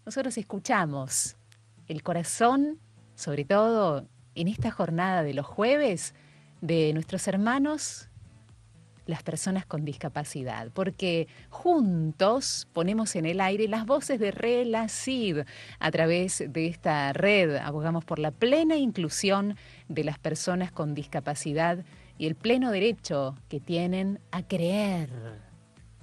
nosotros escuchamos el corazón, sobre todo en esta jornada de los jueves, de nuestros hermanos, las personas con discapacidad, porque juntos ponemos en el aire las voces de Relacid. A través de esta red abogamos por la plena inclusión de las personas con discapacidad y el pleno derecho que tienen a creer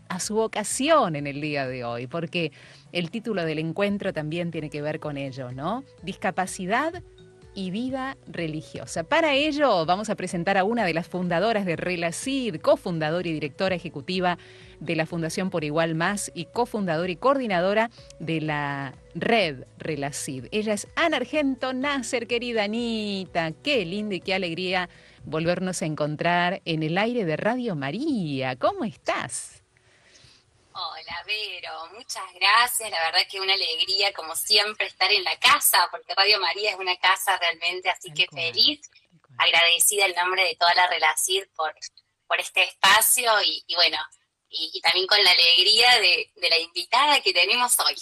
a su vocación en el día de hoy, porque el título del encuentro también tiene que ver con ello, ¿no? Discapacidad y vida religiosa. Para ello vamos a presentar a una de las fundadoras de Relacid, cofundadora y directora ejecutiva de la Fundación Por Igual Más y cofundadora y coordinadora de la red Relacid. Ella es Ana Argento Nasser, querida Anita. Qué lindo y qué alegría volvernos a encontrar en el aire de Radio María. ¿Cómo estás? Hola, Vero, muchas gracias. La verdad que una alegría, como siempre, estar en la casa, porque Radio María es una casa realmente, así Tal que cual, feliz, tal cual. agradecida en nombre de toda la Relacid por este espacio y bueno, y también con la alegría de la invitada que tenemos hoy.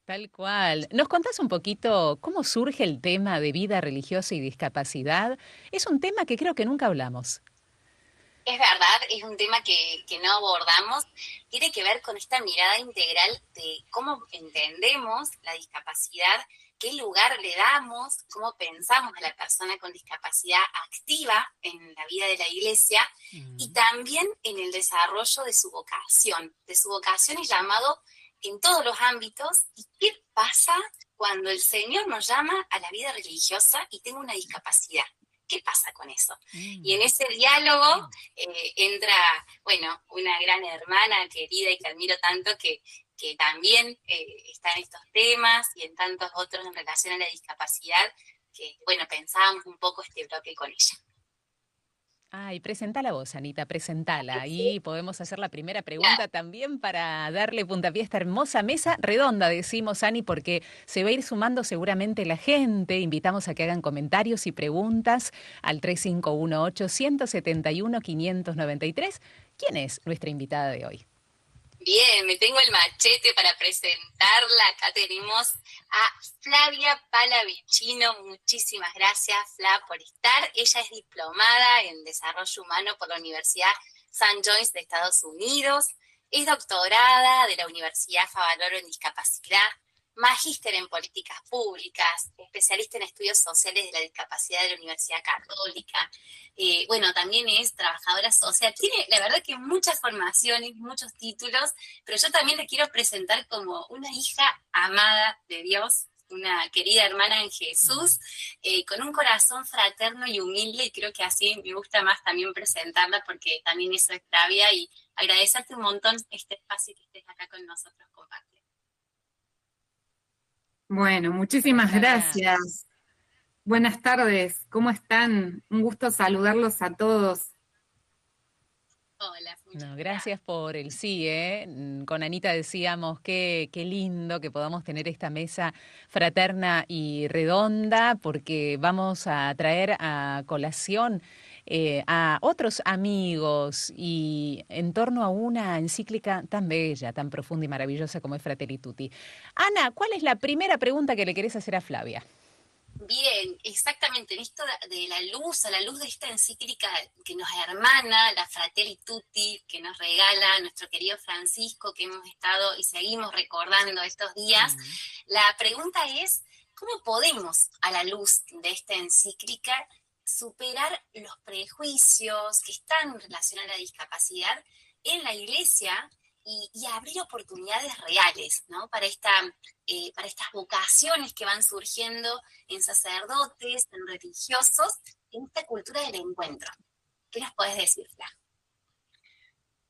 Tal cual. ¿Nos contás un poquito cómo surge el tema de vida religiosa y discapacidad? Es un tema que creo que nunca hablamos. Es verdad, es un tema que no abordamos, tiene que ver con esta mirada integral de cómo entendemos la discapacidad, qué lugar le damos, cómo pensamos a la persona con discapacidad activa en la vida de la iglesia y Mm. también en el desarrollo de su vocación y llamado en todos los ámbitos. ¿Y qué pasa cuando el Señor nos llama a la vida religiosa y tengo una discapacidad? ¿Qué pasa con eso? Y en Mm. ese diálogo entra, bueno, una gran hermana querida y que admiro tanto que también está en estos temas y en tantos otros en relación a la discapacidad, que, bueno, pensábamos un poco este bloque con ella. Ay, presentala vos, Anita, presentala. ¿Sí? Ahí podemos hacer la primera Claro. pregunta también para darle puntapié a esta hermosa mesa redonda, decimos, Ani, porque se va a ir sumando seguramente la gente. Invitamos a que hagan comentarios y preguntas al 3518-171-593. ¿Quién es nuestra invitada de hoy? Bien, me tengo el machete para presentarla. Acá tenemos a Flavia Palavicino. Muchísimas gracias, Fla, por estar. Ella es diplomada en Desarrollo Humano por la Universidad St. John's de Estados Unidos. Es doctorada de la Universidad Favaloro en Discapacidad, magíster en Políticas Públicas, especialista en Estudios Sociales de la Discapacidad de la Universidad Católica. Bueno, también es trabajadora social. Tiene, la verdad, que muchas formaciones, muchos títulos, pero yo también le quiero presentar como una hija amada de Dios, una querida hermana en Jesús, con un corazón fraterno y humilde, y creo que así me gusta más también presentarla, porque también eso es Flavia, y agradecerte un montón este espacio que estés acá con nosotros compartiendo. Bueno, Bueno, muchísimas Flavia. gracias. Buenas tardes, ¿cómo están? Un gusto saludarlos a todos. Hola, muchas No, gracias. gracias por el sí, ¿eh? Con Anita decíamos que qué lindo que podamos tener esta mesa fraterna y redonda, porque vamos a traer a colación a otros amigos y en torno a una encíclica tan bella, tan profunda y maravillosa como es Fratelli Tutti. Ana, ¿cuál es la primera pregunta que le querés hacer a Flavia? Bien, exactamente, en esto de la luz, a la luz de esta encíclica que nos hermana, la Fratelli Tutti, que nos regala nuestro querido Francisco, que hemos estado y seguimos recordando estos días, Mm. la pregunta es, ¿cómo podemos, a la luz de esta encíclica, superar los prejuicios que están en relación a la discapacidad en la iglesia y abrir oportunidades reales, ¿no? Para estas vocaciones que van surgiendo en sacerdotes, en religiosos, en esta cultura del encuentro? ¿Qué nos podés decir, Fla?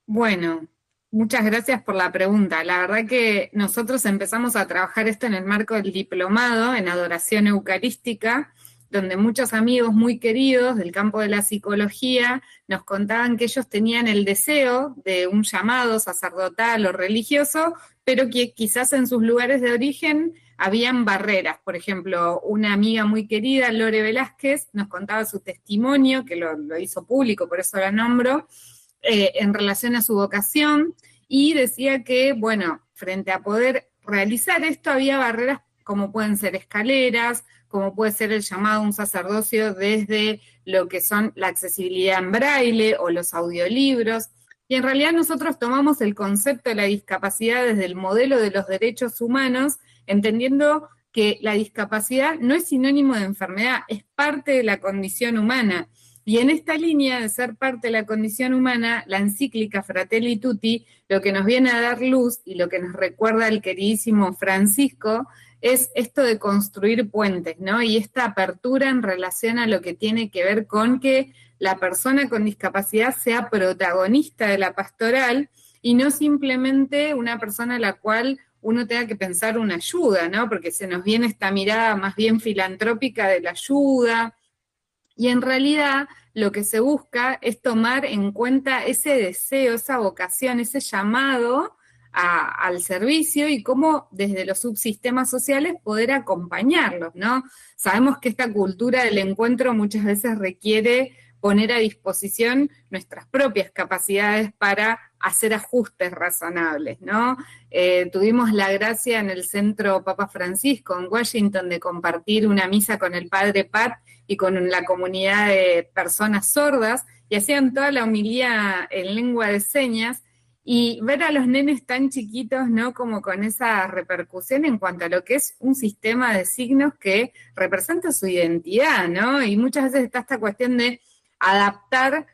Bueno, muchas gracias por la pregunta. La verdad que nosotros empezamos a trabajar esto en el marco del diplomado en adoración eucarística, donde muchos amigos muy queridos del campo de la psicología nos contaban que ellos tenían el deseo de un llamado sacerdotal o religioso, pero que quizás en sus lugares de origen habían barreras. Por ejemplo, una amiga muy querida, Lore Velázquez, nos contaba su testimonio, que lo hizo público, por eso la nombro, en relación a su vocación, y decía que, bueno, frente a poder realizar esto había barreras como pueden ser escaleras, como puede ser el llamado a un sacerdocio desde lo que son la accesibilidad en braille o los audiolibros. Y en realidad nosotros tomamos el concepto de la discapacidad desde el modelo de los derechos humanos, entendiendo que la discapacidad no es sinónimo de enfermedad, es parte de la condición humana. Y en esta línea de ser parte de la condición humana, la encíclica Fratelli Tutti, lo que nos viene a dar luz y lo que nos recuerda el queridísimo Francisco, es esto de construir puentes, ¿no? Y esta apertura en relación a lo que tiene que ver con que la persona con discapacidad sea protagonista de la pastoral y no simplemente una persona a la cual uno tenga que pensar una ayuda, ¿no? Porque se nos viene esta mirada más bien filantrópica de la ayuda, y en realidad lo que se busca es tomar en cuenta ese deseo, esa vocación, ese llamado al servicio y cómo desde los subsistemas sociales poder acompañarlos, ¿no? Sabemos que esta cultura del encuentro muchas veces requiere poner a disposición nuestras propias capacidades para hacer ajustes razonables, ¿no? Tuvimos la gracia en el Centro Papa Francisco en Washington de compartir una misa con el Padre Pat y con la comunidad de personas sordas, y hacían toda la homilía en lengua de señas, y ver a los nenes tan chiquitos, ¿no? Como con esa repercusión en cuanto a lo que es un sistema de signos que representa su identidad, ¿no? Y muchas veces está esta cuestión de adaptar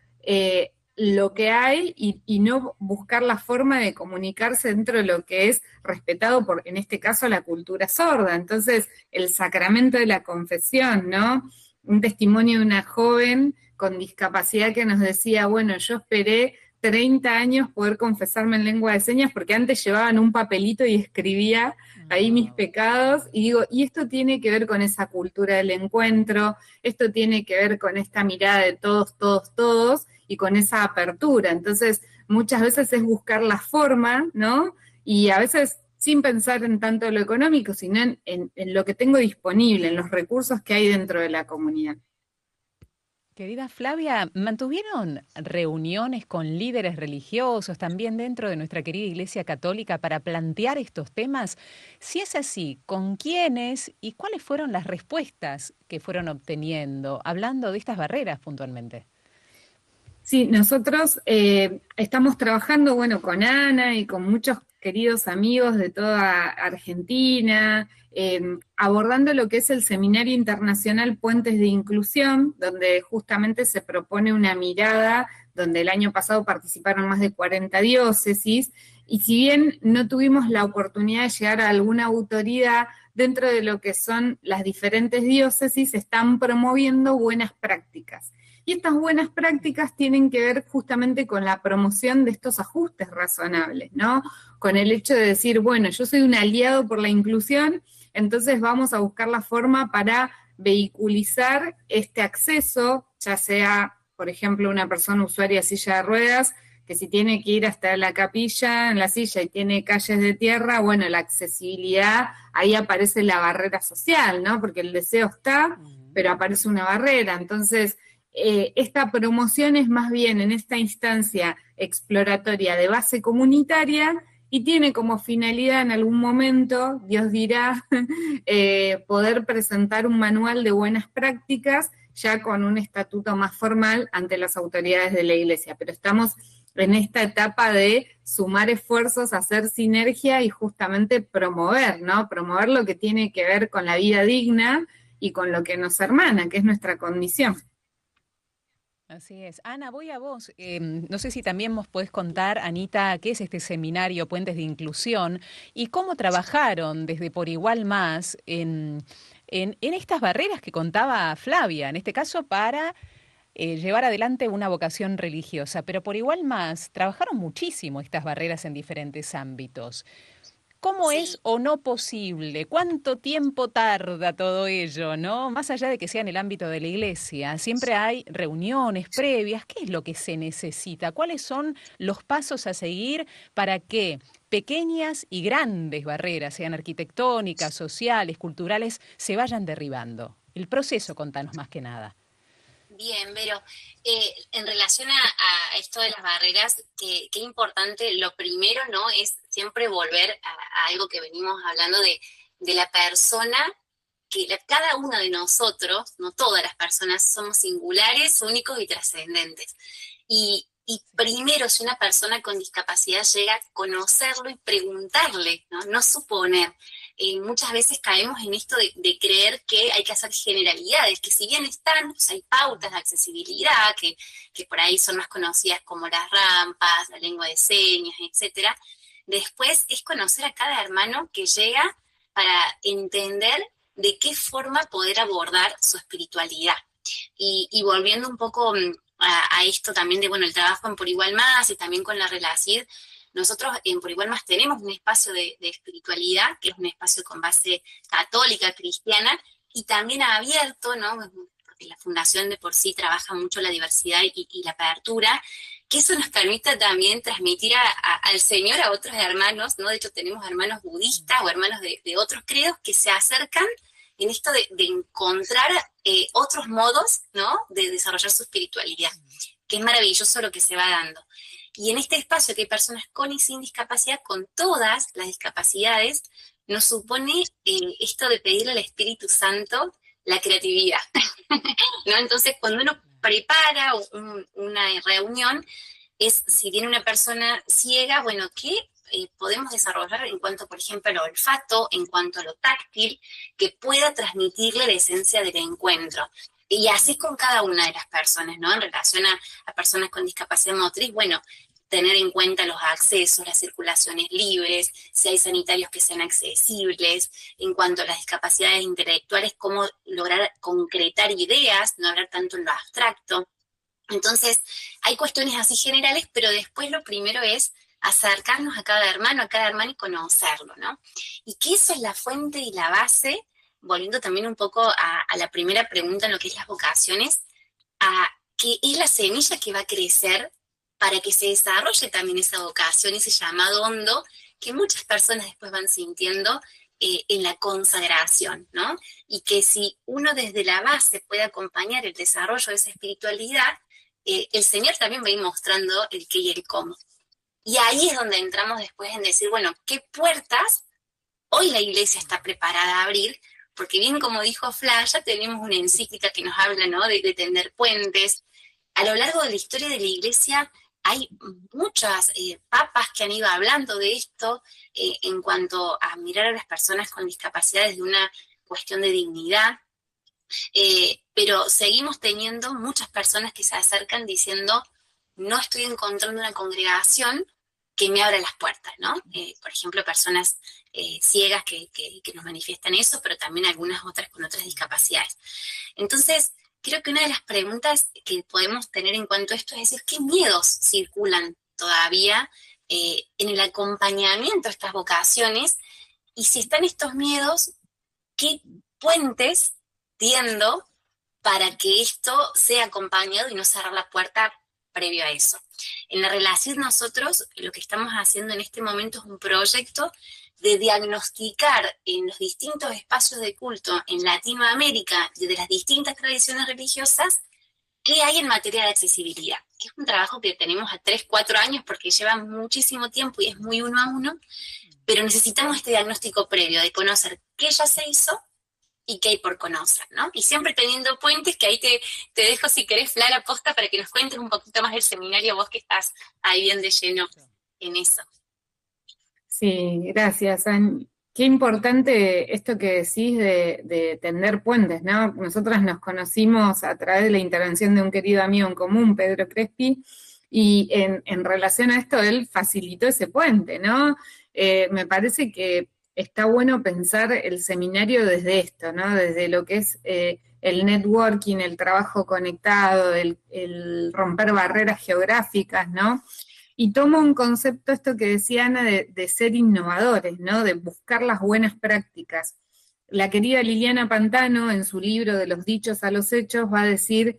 lo que hay y no buscar la forma de comunicarse dentro de lo que es respetado por, en este caso, la cultura sorda. Entonces, el sacramento de la confesión, ¿no? Un testimonio de una joven con discapacidad que nos decía, bueno, yo esperé 30 años poder confesarme en lengua de señas porque antes llevaban un papelito y escribía ahí mis pecados, y digo, y esto tiene que ver con esa cultura del encuentro, esto tiene que ver con esta mirada de todos, todos, todos, y con esa apertura. Entonces, muchas veces es buscar la forma, ¿no? Y a veces sin pensar en tanto lo económico, sino en lo que tengo disponible, en los recursos que hay dentro de la comunidad. Querida Flavia, ¿mantuvieron reuniones con líderes religiosos también dentro de nuestra querida Iglesia Católica para plantear estos temas? Si es así, ¿con quiénes y cuáles fueron las respuestas que fueron obteniendo, hablando de estas barreras puntualmente? Sí, nosotros estamos trabajando, bueno, con Ana y con muchos queridos amigos de toda Argentina, abordando lo que es el Seminario Internacional Puentes de Inclusión, donde justamente se propone una mirada, donde el año pasado participaron más de 40 diócesis, y si bien no tuvimos la oportunidad de llegar a alguna autoridad, dentro de lo que son las diferentes diócesis, están promoviendo buenas prácticas. Y estas buenas prácticas tienen que ver justamente con la promoción de estos ajustes razonables, ¿no? Con el hecho de decir, bueno, yo soy un aliado por la inclusión, entonces vamos a buscar la forma para vehiculizar este acceso, ya sea, por ejemplo, una persona usuaria de silla de ruedas, que si tiene que ir hasta la capilla en la silla y tiene calles de tierra, bueno, la accesibilidad, ahí aparece la barrera social, ¿no? Porque el deseo está, pero aparece una barrera. Entonces, esta promoción es más bien en esta instancia exploratoria de base comunitaria y tiene como finalidad en algún momento, Dios dirá, poder presentar un manual de buenas prácticas ya con un estatuto más formal ante las autoridades de la Iglesia. Pero estamos en esta etapa de sumar esfuerzos, hacer sinergia y justamente promover, ¿no? Promover lo que tiene que ver con la vida digna y con lo que nos hermana, que es nuestra condición. Así es. Ana, voy a vos. No sé si también vos podés contar, Anita, qué es este seminario Puentes de Inclusión y cómo trabajaron desde Por Igual Más en estas barreras que contaba Flavia, en este caso para llevar adelante una vocación religiosa. Pero Por Igual Más trabajaron muchísimo estas barreras en diferentes ámbitos. ¿Cómo es o no posible? ¿Cuánto tiempo tarda todo ello, no? Más allá de que sea en el ámbito de la iglesia, siempre hay reuniones previas. ¿Qué es lo que se necesita? ¿Cuáles son los pasos a seguir para que pequeñas y grandes barreras, sean arquitectónicas, sociales, culturales, se vayan derribando? El proceso, contanos más que nada. Bien, Vero. En relación a esto de las barreras, qué importante, lo primero, ¿no? Es siempre volver a algo que venimos hablando de la persona, que cada uno de nosotros, no todas las personas, somos singulares, únicos y trascendentes. Y primero, si una persona con discapacidad llega a conocerlo y preguntarle, ¿no? No suponer. Muchas veces caemos en esto de creer que hay que hacer generalidades, que si bien están, pues hay pautas de accesibilidad, que por ahí son más conocidas como las rampas, la lengua de señas, etcétera. Después es conocer a cada hermano que llega para entender de qué forma poder abordar su espiritualidad. Y volviendo un poco a esto también de, bueno, el trabajo en Por Igual Más y también con la Relacid, nosotros en Por Igual Más tenemos un espacio de espiritualidad, que es un espacio con base católica, cristiana, y también abierto, ¿no? Porque la fundación de por sí trabaja mucho la diversidad y la apertura, que eso nos permite también transmitir al Señor a otros hermanos, ¿no? De hecho tenemos hermanos budistas o hermanos de otros credos que se acercan en esto de encontrar otros modos, ¿no? De desarrollar su espiritualidad, que es maravilloso lo que se va dando. Y en este espacio que hay personas con y sin discapacidad, con todas las discapacidades, nos supone esto de pedirle al Espíritu Santo la creatividad, ¿no? Entonces, cuando uno prepara una reunión, es si viene una persona ciega, bueno, ¿qué podemos desarrollar en cuanto, por ejemplo, al olfato, en cuanto a lo táctil, que pueda transmitirle la esencia del encuentro? Y así con cada una de las personas, ¿no? En relación a personas con discapacidad motriz, bueno, tener en cuenta los accesos, las circulaciones libres, si hay sanitarios que sean accesibles, en cuanto a las discapacidades intelectuales, cómo lograr concretar ideas, no hablar tanto en lo abstracto. Entonces, hay cuestiones así generales, pero después lo primero es acercarnos a cada hermano y conocerlo, ¿no? Y que eso es la fuente y la base, volviendo también un poco a la primera pregunta en lo que es las vocaciones, a que es la semilla que va a crecer para que se desarrolle también esa vocación, ese llamado hondo, que muchas personas después van sintiendo en la consagración, ¿no? Y que si uno desde la base puede acompañar el desarrollo de esa espiritualidad, el Señor también va a ir mostrando el qué y el cómo. Y ahí es donde entramos después en decir, bueno, ¿qué puertas hoy la Iglesia está preparada a abrir? Porque bien como dijo Fla, ya tenemos una encíclica que nos habla, ¿no? de tender puentes. A lo largo de la historia de la Iglesia hay muchas papas que han ido hablando de esto en cuanto a mirar a las personas con discapacidad desde una cuestión de dignidad, pero seguimos teniendo muchas personas que se acercan diciendo, no estoy encontrando una congregación que me abra las puertas, ¿no? Por ejemplo, personas ciegas que nos manifiestan eso, pero también algunas otras con otras discapacidades. Entonces, creo que una de las preguntas que podemos tener en cuanto a esto es decir, ¿qué miedos circulan todavía en el acompañamiento a estas vocaciones? Y si están estos miedos, ¿qué puentes tiendo para que esto sea acompañado y no cerrar la puerta previo a eso? En la Relacid nosotros lo que estamos haciendo en este momento es un proyecto de diagnosticar en los distintos espacios de culto en Latinoamérica, de las distintas tradiciones religiosas, qué hay en materia de accesibilidad. Que es un trabajo que tenemos a 3, 4 años porque lleva muchísimo tiempo y es muy uno a uno, pero necesitamos este diagnóstico previo de conocer qué ya se hizo y qué hay por conocer, ¿no? Y siempre teniendo puentes, que ahí te dejo si querés, Fla, la posta para que nos cuentes un poquito más del seminario, vos que estás ahí bien de lleno en eso. Sí, gracias, Ann. Qué importante esto que decís de tender puentes, ¿no? Nosotras nos conocimos a través de la intervención de un querido amigo en común, Pedro Crespi, y en relación a esto él facilitó ese puente, ¿no? Me parece que está bueno pensar el seminario desde esto, ¿no? Desde lo que es el networking, el trabajo conectado, el romper barreras geográficas, ¿no? Y tomo un concepto, esto que decía Ana, de ser innovadores, ¿no? De buscar las buenas prácticas. La querida Liliana Pantano, en su libro De los dichos a los hechos, va a decir,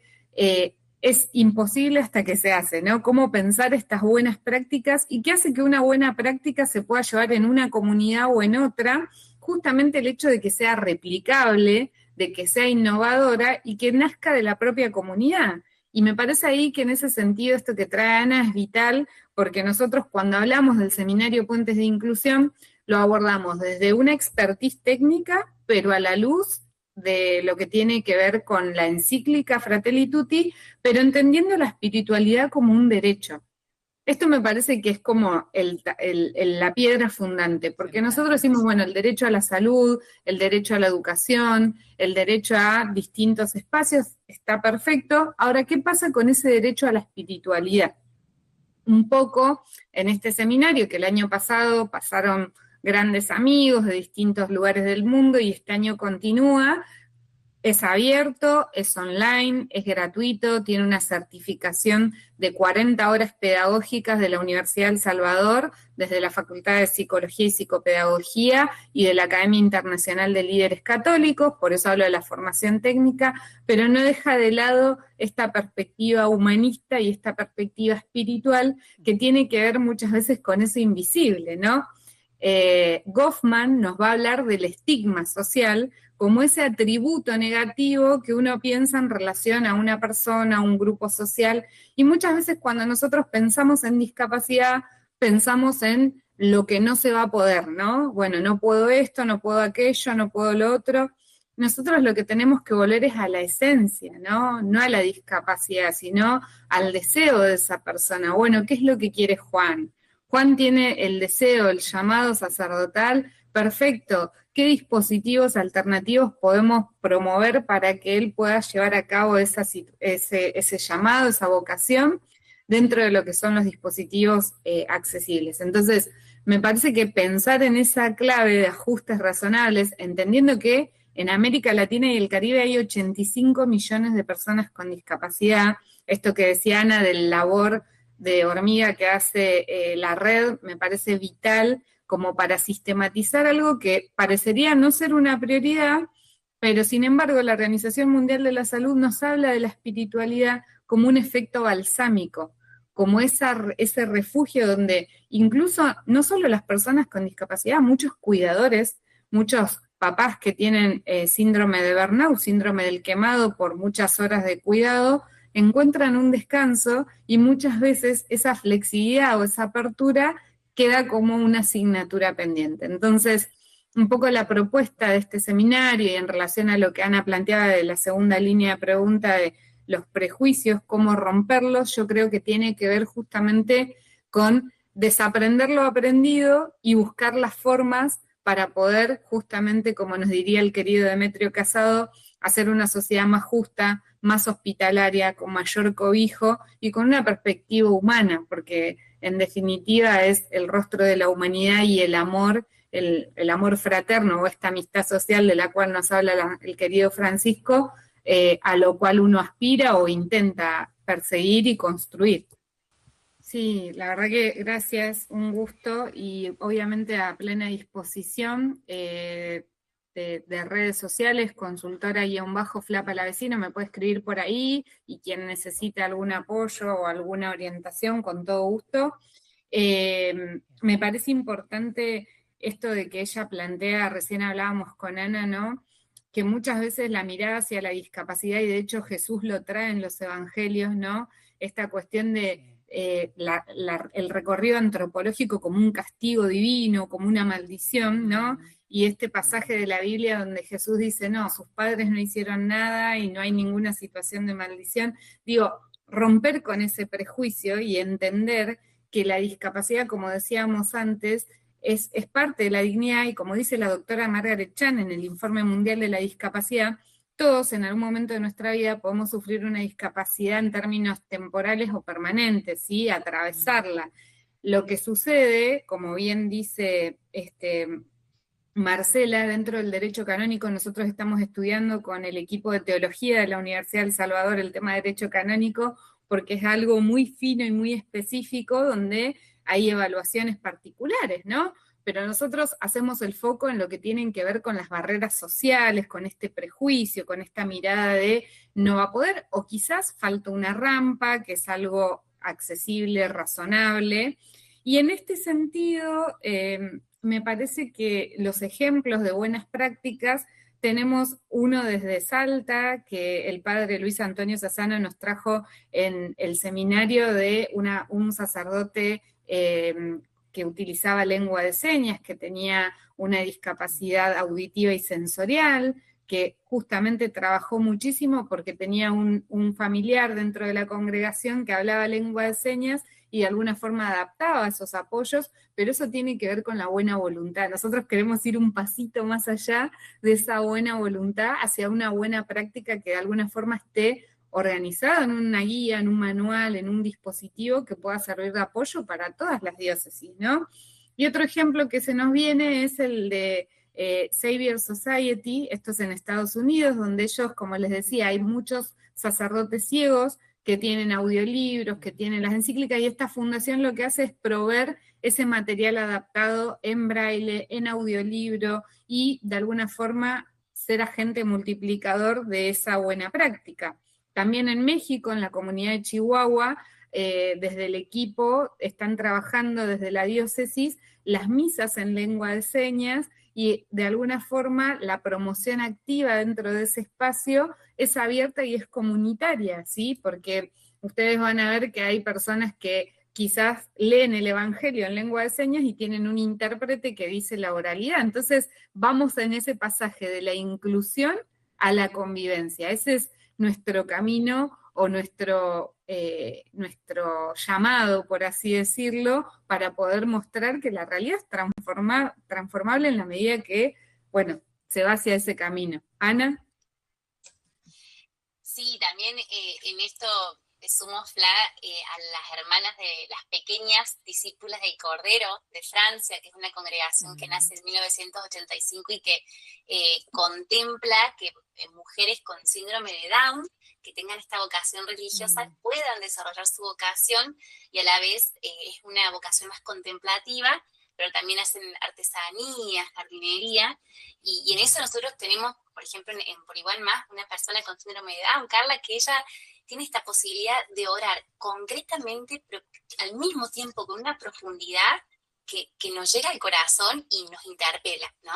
es imposible hasta que se hace, ¿no? Cómo pensar estas buenas prácticas y qué hace que una buena práctica se pueda llevar en una comunidad o en otra, justamente el hecho de que sea replicable, de que sea innovadora y que nazca de la propia comunidad. Y me parece ahí que en ese sentido esto que trae Ana es vital, porque nosotros cuando hablamos del seminario Puentes de Inclusión, lo abordamos desde una expertise técnica, pero a la luz de lo que tiene que ver con la encíclica Fratelli Tutti, pero entendiendo la espiritualidad como un derecho. Esto me parece que es como la piedra fundante, porque nosotros decimos, bueno, el derecho a la salud, el derecho a la educación, el derecho a distintos espacios, está perfecto. Ahora, ¿qué pasa con ese derecho a la espiritualidad? Un poco en este seminario, que el año pasado pasaron grandes amigos de distintos lugares del mundo y este año continúa. Es abierto, es online, es gratuito, tiene una certificación de 40 horas pedagógicas de la Universidad del Salvador, desde la Facultad de Psicología y Psicopedagogía y de la Academia Internacional de Líderes Católicos, por eso hablo de la formación técnica, pero no deja de lado esta perspectiva humanista y esta perspectiva espiritual que tiene que ver muchas veces con eso invisible, ¿no? Goffman nos va a hablar del estigma social como ese atributo negativo que uno piensa en relación a una persona, a un grupo social, y muchas veces cuando nosotros pensamos en discapacidad, pensamos en lo que no se va a poder, ¿no? Bueno, no puedo esto, no puedo aquello, no puedo lo otro. Nosotros lo que tenemos que volver es a la esencia, ¿no? No a la discapacidad, sino al deseo de esa persona. Bueno, ¿qué es lo que quiere Juan? Juan tiene el deseo, el llamado sacerdotal, perfecto. ¿Qué dispositivos alternativos podemos promover para que él pueda llevar a cabo ese llamado, esa vocación, dentro de lo que son los dispositivos accesibles? Entonces, me parece que pensar en esa clave de ajustes razonables, entendiendo que en América Latina y el Caribe hay 85 millones de personas con discapacidad, esto que decía Ana del labor de hormiga que hace la red, me parece vital como para sistematizar algo que parecería no ser una prioridad, pero sin embargo la Organización Mundial de la Salud nos habla de la espiritualidad como un efecto balsámico, como ese refugio donde incluso no solo las personas con discapacidad, muchos cuidadores, muchos papás que tienen síndrome de burnout, síndrome del quemado por muchas horas de cuidado, encuentran un descanso y muchas veces esa flexibilidad o esa apertura queda como una asignatura pendiente. Entonces, un poco la propuesta de este seminario y en relación a lo que Ana planteaba de la segunda línea de pregunta de los prejuicios, cómo romperlos, yo creo que tiene que ver justamente con desaprender lo aprendido y buscar las formas para poder, justamente como nos diría el querido Demetrio Casado, hacer una sociedad más justa, más hospitalaria, con mayor cobijo y con una perspectiva humana, porque en definitiva es el rostro de la humanidad y el amor fraterno o esta amistad social de la cual nos habla el querido Francisco, a lo cual uno aspira o intenta perseguir y construir. Sí, la verdad que gracias, un gusto y obviamente a plena disposición de redes sociales, consultora-Fla Palavecino, me puede escribir por ahí y quien necesite algún apoyo o alguna orientación, con todo gusto. Me parece importante esto de que ella plantea, recién hablábamos con Ana, ¿no? Que muchas veces la mirada hacia la discapacidad, y de hecho Jesús lo trae en los evangelios, ¿no? Esta cuestión de el recorrido antropológico como un castigo divino, como una maldición, ¿no? Y este pasaje de la Biblia donde Jesús dice, no, sus padres no hicieron nada y no hay ninguna situación de maldición. Digo, romper con ese prejuicio y entender que la discapacidad, como decíamos antes, es parte de la dignidad, y como dice la doctora Margaret Chan en el Informe Mundial de la Discapacidad, todos en algún momento de nuestra vida podemos sufrir una discapacidad en términos temporales o permanentes, ¿sí? Atravesarla. Lo que sucede, como bien dice Marcela, dentro del derecho canónico, nosotros estamos estudiando con el equipo de teología de la Universidad del Salvador el tema de derecho canónico, porque es algo muy fino y muy específico, donde hay evaluaciones particulares, ¿no? Pero nosotros hacemos el foco en lo que tienen que ver con las barreras sociales, con este prejuicio, con esta mirada de no va a poder, o quizás falta una rampa, que es algo accesible, razonable. Y en este sentido, me parece que los ejemplos de buenas prácticas tenemos uno desde Salta, que el padre Luis Antonio Sassano nos trajo en el seminario de un sacerdote que utilizaba lengua de señas, que tenía una discapacidad auditiva y sensorial, que justamente trabajó muchísimo porque tenía un familiar dentro de la congregación que hablaba lengua de señas y de alguna forma adaptaba esos apoyos, pero eso tiene que ver con la buena voluntad. Nosotros queremos ir un pasito más allá de esa buena voluntad hacia una buena práctica que de alguna forma esté organizada en una guía, en un manual, en un dispositivo que pueda servir de apoyo para todas las diócesis, ¿no? Y otro ejemplo que se nos viene es el de Xavier Society, esto es en Estados Unidos, donde ellos, como les decía, hay muchos sacerdotes ciegos que tienen audiolibros, que tienen las encíclicas, y esta fundación lo que hace es proveer ese material adaptado en braille, en audiolibro, y de alguna forma ser agente multiplicador de esa buena práctica. También en México, en la comunidad de Chihuahua, desde el equipo están trabajando desde la diócesis las misas en lengua de señas, y de alguna forma la promoción activa dentro de ese espacio es abierta y es comunitaria, ¿sí? Porque ustedes van a ver que hay personas que quizás leen el Evangelio en lengua de señas y tienen un intérprete que dice la oralidad. Entonces vamos en ese pasaje de la inclusión a la convivencia. Ese es nuestro camino o nuestro llamado, por así decirlo, para poder mostrar que la realidad es transformable en la medida que, bueno, se va hacia ese camino. Ana. Sí, también en esto sumo, Fla, a las hermanas de las pequeñas discípulas del Cordero de Francia, que es una congregación que nace en 1985 y que contempla que mujeres con síndrome de Down, que tengan esta vocación religiosa, puedan desarrollar su vocación, y a la vez es una vocación más contemplativa, pero también hacen artesanías, jardinería, y en eso nosotros tenemos, por ejemplo, en Por Igual Más, una persona con síndrome de Down, Carla, que ella tiene esta posibilidad de orar concretamente, pero al mismo tiempo con una profundidad que nos llega al corazón y nos interpela, ¿no?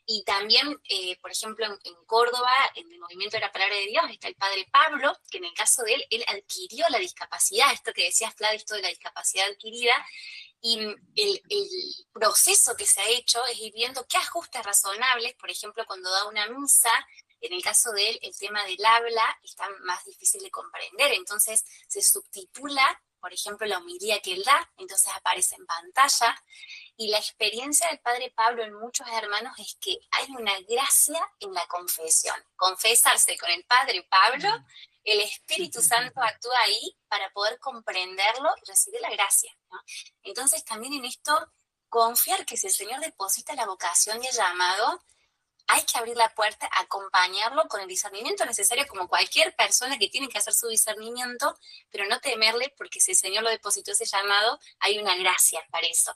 Y también, por ejemplo, en Córdoba, en el Movimiento de la Palabra de Dios, está el padre Pablo, que en el caso de él adquirió la discapacidad, esto que decías, Flavio, esto de la discapacidad adquirida, y el proceso que se ha hecho es ir viendo qué ajustes razonables, por ejemplo, cuando da una misa, en el caso de él, el tema del habla está más difícil de comprender, entonces se subtitula, por ejemplo, la homilía que él da, entonces aparece en pantalla, y la experiencia del padre Pablo en muchos hermanos es que hay una gracia en la confesión. Confesarse con el padre Pablo, el Espíritu Santo actúa ahí para poder comprenderlo y recibir la gracia, ¿no? Entonces también en esto, confiar que si el Señor deposita la vocación y el llamado, hay que abrir la puerta, acompañarlo con el discernimiento necesario como cualquier persona que tiene que hacer su discernimiento, pero no temerle porque si el Señor lo depositó ese llamado, hay una gracia para eso.